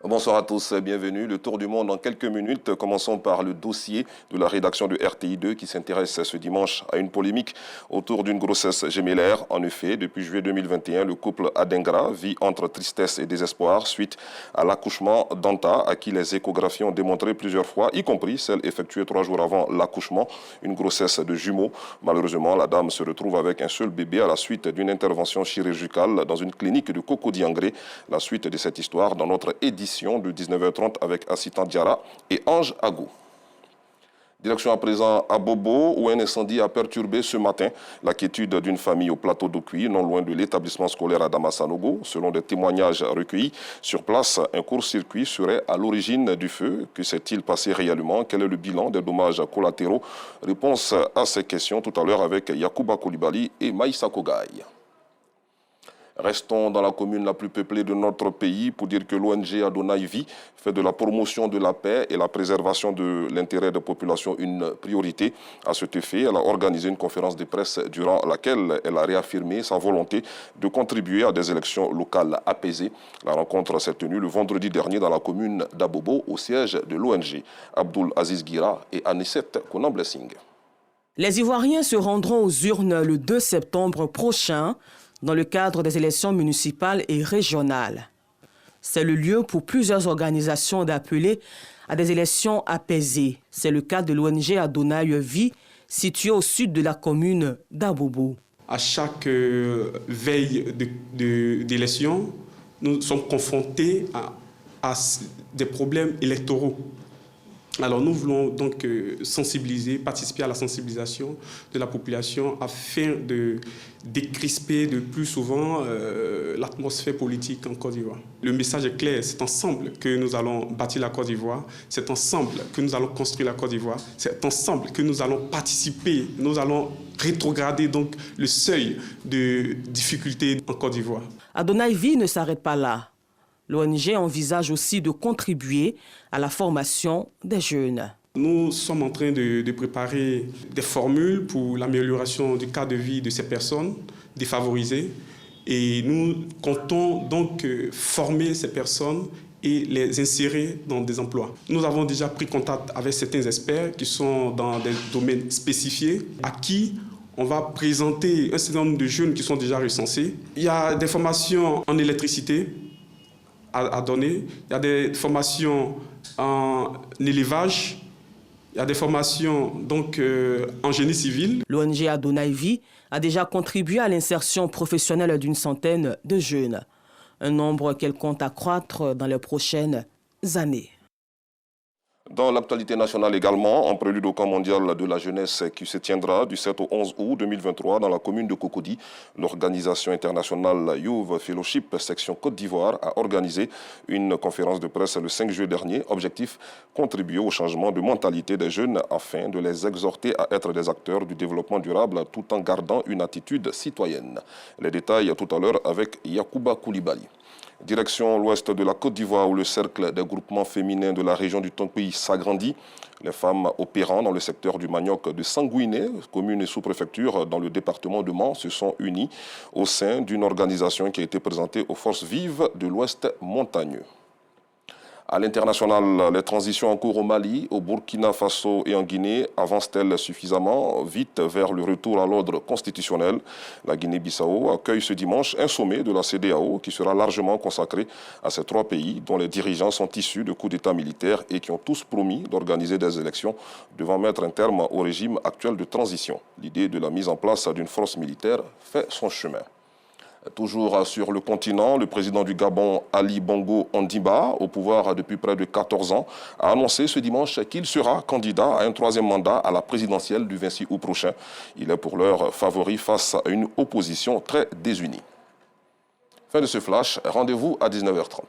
Bonsoir à tous, bienvenue. Le tour du monde en quelques minutes. Commençons par le dossier de la rédaction de RTI2 qui s'intéresse ce dimanche à une polémique autour d'une grossesse gémellaire. En effet, depuis juillet 2021, le couple Adengra vit entre tristesse et désespoir suite à l'accouchement d'Anta, à qui les échographies ont démontré plusieurs fois, y compris celle effectuée 3 jours avant l'accouchement, une grossesse de jumeaux. Malheureusement, la dame se retrouve avec un seul bébé à la suite d'une intervention chirurgicale dans une clinique de Cocody-Angré. La suite de cette histoire dans notre édition de 19h30 avec Assitan Diara et Ange Agou. Direction à présent à Bobo, où un incendie a perturbé ce matin la quiétude d'une famille au plateau d'Okuyi, non loin de l'établissement scolaire à Damasanogo. Selon des témoignages recueillis sur place, un court-circuit serait à l'origine du feu. Que s'est-il passé réellement? Quel est le bilan des dommages collatéraux? Réponse à ces questions tout à l'heure avec Yacouba Koulibaly et Maïssa Kogaï. Restons dans la commune la plus peuplée de notre pays pour dire que l'ONG Adonai Vie fait de la promotion de la paix et la préservation de l'intérêt des populations une priorité. À cet effet, elle a organisé une conférence de presse durant laquelle elle a réaffirmé sa volonté de contribuer à des élections locales apaisées. La rencontre s'est tenue le vendredi dernier dans la commune d'Abobo au siège de l'ONG. Abdul Aziz Guira et Anisette Konam-Blessing. Les Ivoiriens se rendront aux urnes le 2 septembre prochain dans le cadre des élections municipales et régionales. C'est le lieu pour plusieurs organisations d'appeler à des élections apaisées. C'est le cas de l'ONG Adonai Vie, située au sud de la commune d'Abobo. À chaque veille d'élection, nous sommes confrontés à des problèmes électoraux. Alors nous voulons donc sensibiliser, participer à la sensibilisation de la population afin de décrisper de plus souvent l'atmosphère politique en Côte d'Ivoire. Le message est clair, c'est ensemble que nous allons bâtir la Côte d'Ivoire, c'est ensemble que nous allons construire la Côte d'Ivoire, c'est ensemble que nous allons participer, nous allons rétrograder donc le seuil de difficulté en Côte d'Ivoire. Adonai Vie ne s'arrête pas là. L'ONG envisage aussi de contribuer à la formation des jeunes. Nous sommes en train de préparer des formules pour l'amélioration du cadre de vie de ces personnes défavorisées. Et nous comptons donc former ces personnes et les insérer dans des emplois. Nous avons déjà pris contact avec certains experts qui sont dans des domaines spécifiés, à qui on va présenter un certain nombre de jeunes qui sont déjà recensés. Il y a des formations en électricité à donner. Il y a des formations en élevage, il y a des formations donc, en génie civil. L'ONG Adonai Vie a déjà contribué à l'insertion professionnelle d'une centaine de jeunes, un nombre qu'elle compte accroître dans les prochaines années. Dans l'actualité nationale également, en prélude au camp mondial de la jeunesse qui se tiendra du 7 au 11 août 2023 dans la commune de Cocody, l'organisation internationale Youth Fellowship section Côte d'Ivoire a organisé une conférence de presse le 5 juillet dernier. Objectif, contribuer au changement de mentalité des jeunes afin de les exhorter à être des acteurs du développement durable tout en gardant une attitude citoyenne. Les détails tout à l'heure avec Yacouba Koulibaly. Direction l'ouest de la Côte d'Ivoire où le cercle des groupements féminins de la région du Tonkoui s'agrandit. Les femmes opérant dans le secteur du manioc de Sangouiné, commune et sous-préfecture dans le département de Mans, se sont unies au sein d'une organisation qui a été présentée aux forces vives de l'ouest montagneux. À l'international, les transitions en cours au Mali, au Burkina Faso et en Guinée avancent-elles suffisamment vite vers le retour à l'ordre constitutionnel? La Guinée-Bissau accueille ce dimanche un sommet de la CEDEAO qui sera largement consacré à ces trois pays dont les dirigeants sont issus de coups d'État militaires et qui ont tous promis d'organiser des élections devant mettre un terme au régime actuel de transition. L'idée de la mise en place d'une force militaire fait son chemin. Toujours sur le continent, le président du Gabon, Ali Bongo Ondimba, au pouvoir depuis près de 14 ans, a annoncé ce dimanche qu'il sera candidat à un troisième mandat à la présidentielle du 26 août prochain. Il est pour l'heure favori face à une opposition très désunie. Fin de ce flash, rendez-vous à 19h30.